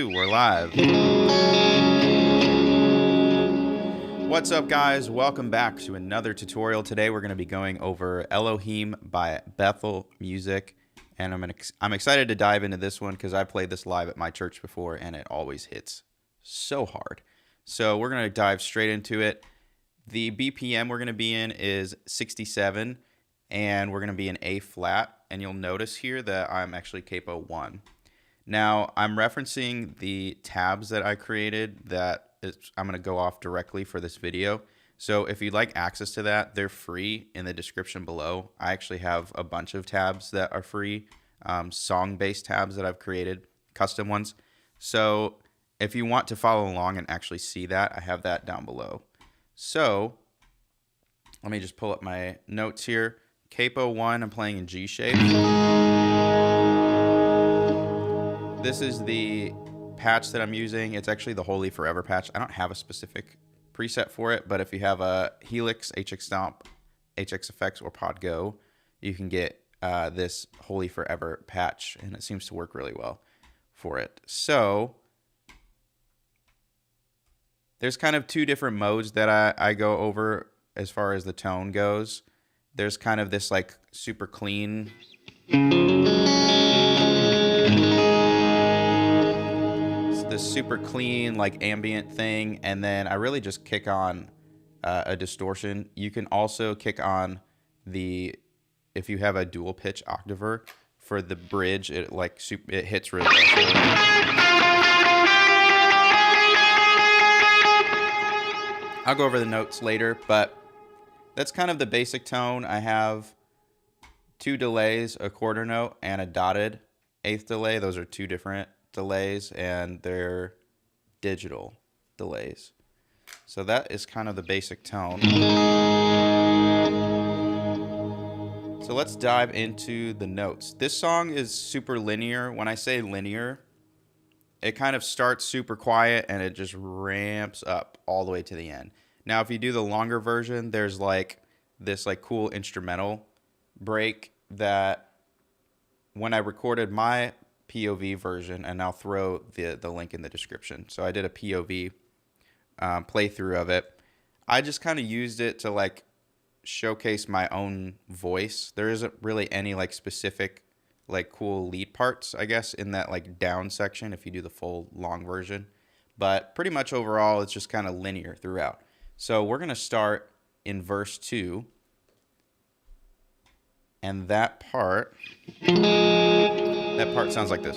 We're live. What's up, guys? Welcome back to another tutorial. Today we're going to be going over Elohim by Bethel music, and I'm excited to dive into this one because I played this live at my church before and it always hits so hard. So we're going to dive straight into it. The BPM we're going to be in is 67, and we're going to be in A flat, and you'll notice here that I'm actually capo 1. Now, I'm referencing the tabs that I created I'm going to go off directly for this video. So if you'd like access to that, they're free in the description below. I actually have a bunch of tabs that are free, song-based tabs that I've created, custom ones. So if you want to follow along and actually see that, I have that down below. So let me just pull up my notes here. Capo 1, I'm playing in G shape. This is the patch that I'm using. It's actually the Holy Forever patch. I don't have a specific preset for it, but if you have a Helix, HX Stomp, HX Effects, or Pod Go, you can get this Holy Forever patch, and it seems to work really well for it. So there's kind of two different modes that I go over as far as the tone goes. There's kind of this like super clean, like ambient thing, and then I really just kick on a distortion. You can also kick on if you have a dual pitch octaver for the bridge, it hits really well. I'll go over the notes later, but that's kind of the basic tone. I have 2 delays, a quarter note and a dotted eighth delay. Those are 2 different delays, and they're digital delays. So that is kind of the basic tone. So let's dive into the notes. This song is super linear. When I say linear, it kind of starts super quiet and it just ramps up all the way to the end. Now, if you do the longer version, there's like this cool instrumental break that when I recorded my POV version, and I'll throw the link in the description. So I did a POV playthrough of it. I just kind of used it to showcase my own voice. There isn't really any specific cool lead parts, I guess, in that down section if you do the full long version. But pretty much overall, it's just kind of linear throughout. So we're going to start in verse 2. And that part sounds like this.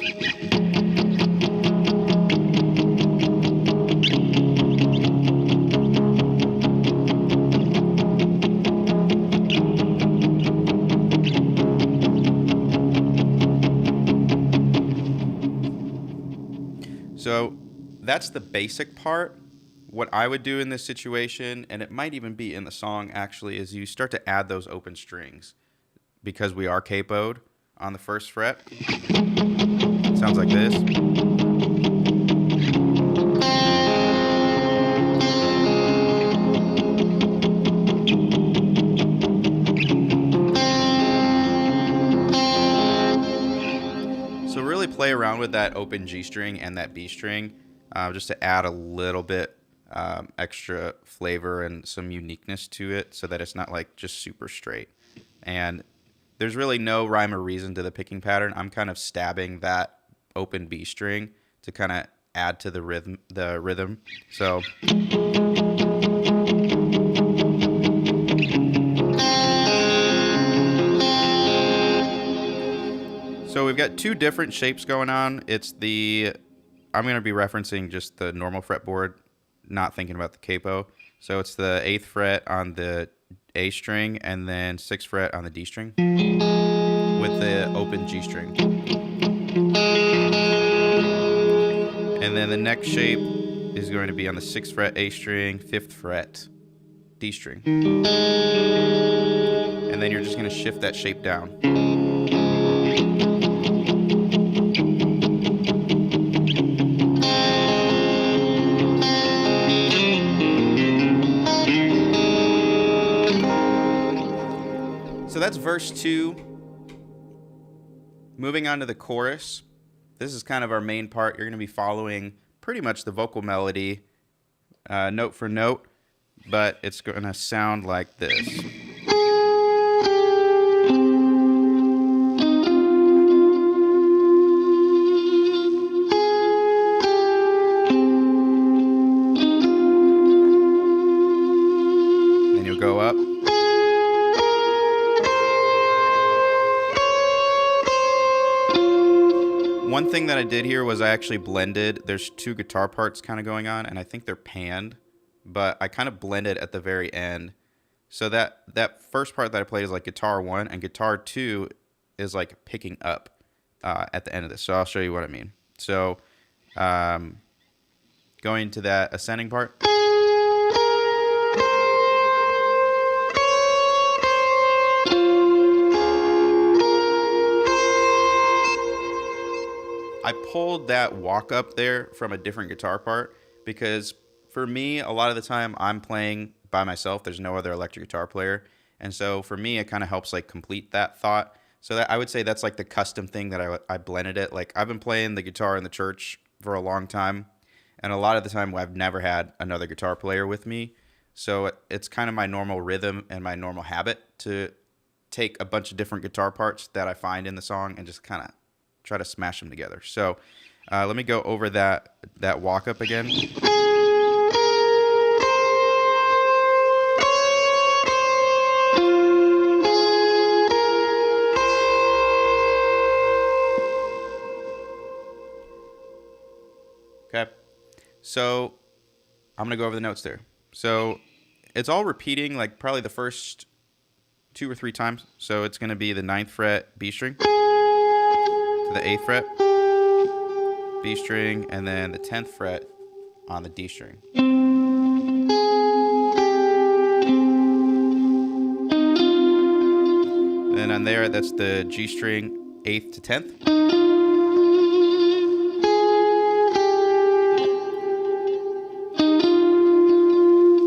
So that's the basic part. What I would do in this situation, and it might even be in the song actually, is you start to add those open strings. Because we are capoed on the 1st fret. It sounds like this. So really play around with that open G string and that B string just to add a little bit extra flavor and some uniqueness to it so that it's not just super straight. And there's really no rhyme or reason to the picking pattern. I'm kind of stabbing that open B string to kind of add to the rhythm. So we've got 2 different shapes going on. I'm going to be referencing just the normal fretboard, not thinking about the capo. So it's the 8th fret on the A string and then 6th fret on the D string with the open G string. And then the next shape is going to be on the 6th fret A string, 5th fret D string. And then you're just going to shift that shape down. So that's verse 2. Moving on to the chorus. this is kind of our main part. You're going to be following pretty much the vocal melody, note for note, but it's going to sound like this. Then you'll go up. One thing that I did here was I actually blended. There's two guitar parts kind of going on, and I think they're panned, but I kind of blended at the very end. So that first part that I played is like guitar 1, and guitar 2 is like picking up at the end of this. So I'll show you what I mean. So going to that ascending part. I pulled that walk up there from a different guitar part because for me, a lot of the time I'm playing by myself. There's no other electric guitar player. And so for me, it kind of helps like complete that thought. So that I would say that's like the custom thing that I blended it. Like I've been playing the guitar in the church for a long time. And a lot of the time I've never had another guitar player with me. So it's kind of my normal rhythm and my normal habit to take a bunch of different guitar parts that I find in the song and just kind of try to smash them together. So let me go over that walk up again. Okay, so I'm gonna go over the notes there. So it's all repeating like probably the first 2 or 3 times. So it's gonna be the 9th fret B string, the 8th fret, B string, and then the 10th fret on the D string. Then on there, that's the G string 8th to 10th.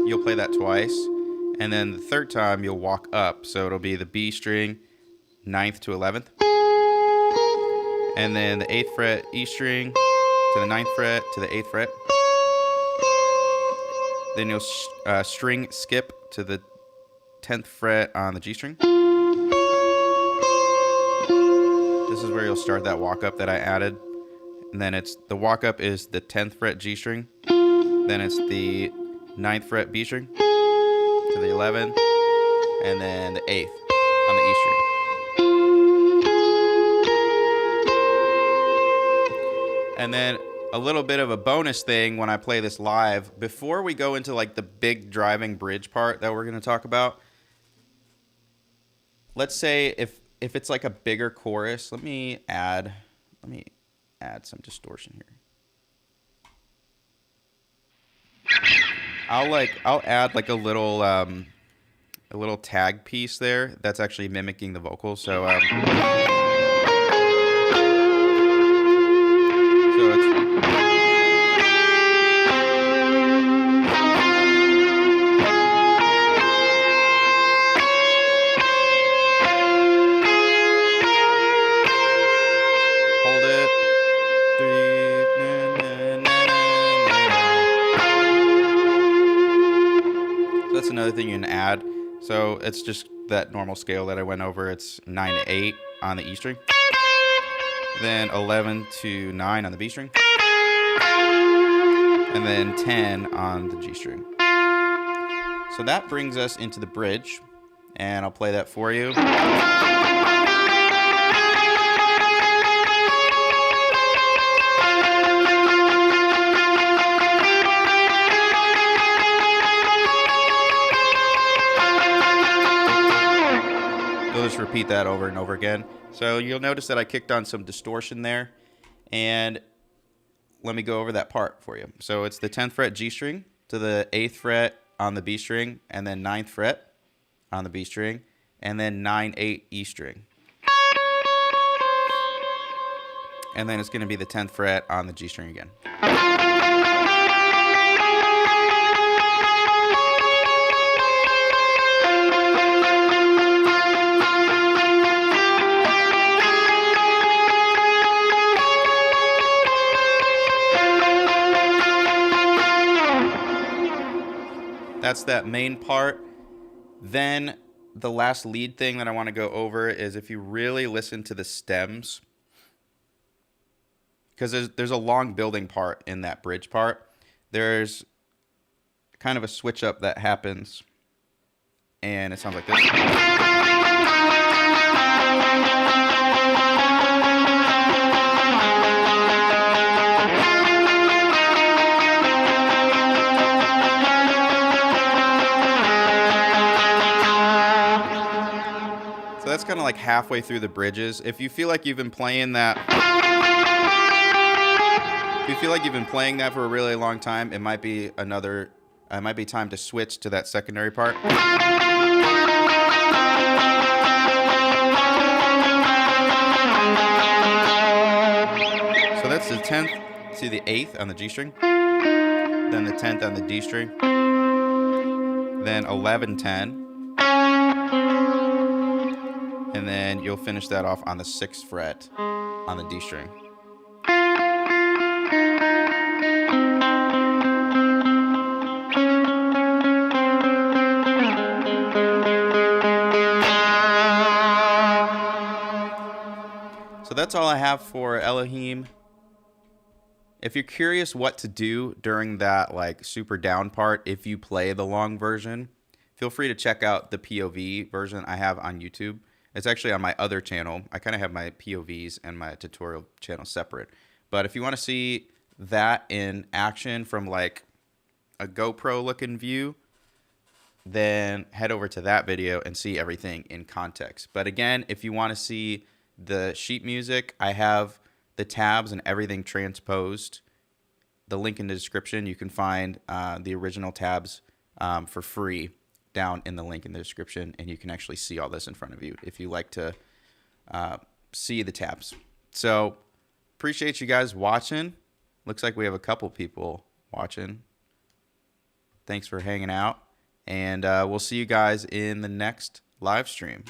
You'll play that twice, and then the third time you'll walk up, so it'll be the B string 9th to 11th. And then the 8th fret E string to the 9th fret to the 8th fret. Then you'll string skip to the 10th fret on the G string. This is where you'll start that walk up that I added. And then the walk up is the 10th fret G string. Then it's the 9th fret B string to the 11th. And then the 8th on the E string. And then a little bit of a bonus thing when I play this live, before we go into like the big driving bridge part that we're going to talk about, let's say if it's like a bigger chorus, let me add some distortion here. I'll add like a little tag piece there that's actually mimicking the vocals. So that's another thing you can add. So it's just that normal scale that I went over. It's 9 to 8 on the E string, then 11 to 9 on the B string, and then 10 on the G string. So that brings us into the bridge, and I'll play that for you. Just repeat that over and over again. So you'll notice that I kicked on some distortion there, and let me go over that part for you. So it's the 10th fret G string to the 8th fret on the B string, and then 9th fret on the B string, and then 9-8 E string. And then it's going to be the 10th fret on the G string again. that's that main part. Then the last lead thing that I want to go over is if you really listen to the stems, because there's a long building part in that bridge part. There's kind of a switch up that happens, and it sounds like this. So that's kind of like halfway through the bridges. If you feel like you've been playing that, for a really long time, it might be time to switch to that secondary part. So that's the 10th to the 8th on the G string, then the 10th on the D string, then 11, 10. And then you'll finish that off on the 6th fret on the D string. So that's all I have for Elohim. If you're curious what to do during that like super down part, if you play the long version, feel free to check out the POV version I have on YouTube. It's actually on my other channel. I kind of have my POVs and my tutorial channel separate. But if you want to see that in action from like a GoPro looking view, then head over to that video and see everything in context. But again, if you want to see the sheet music, I have the tabs and everything transposed. The link in the description. You can find the original tabs for free down in the link in the description, and you can actually see all this in front of you if you like to see the tabs. So appreciate you guys watching. Looks like we have a couple people watching. Thanks for hanging out, and we'll see you guys in the next live stream.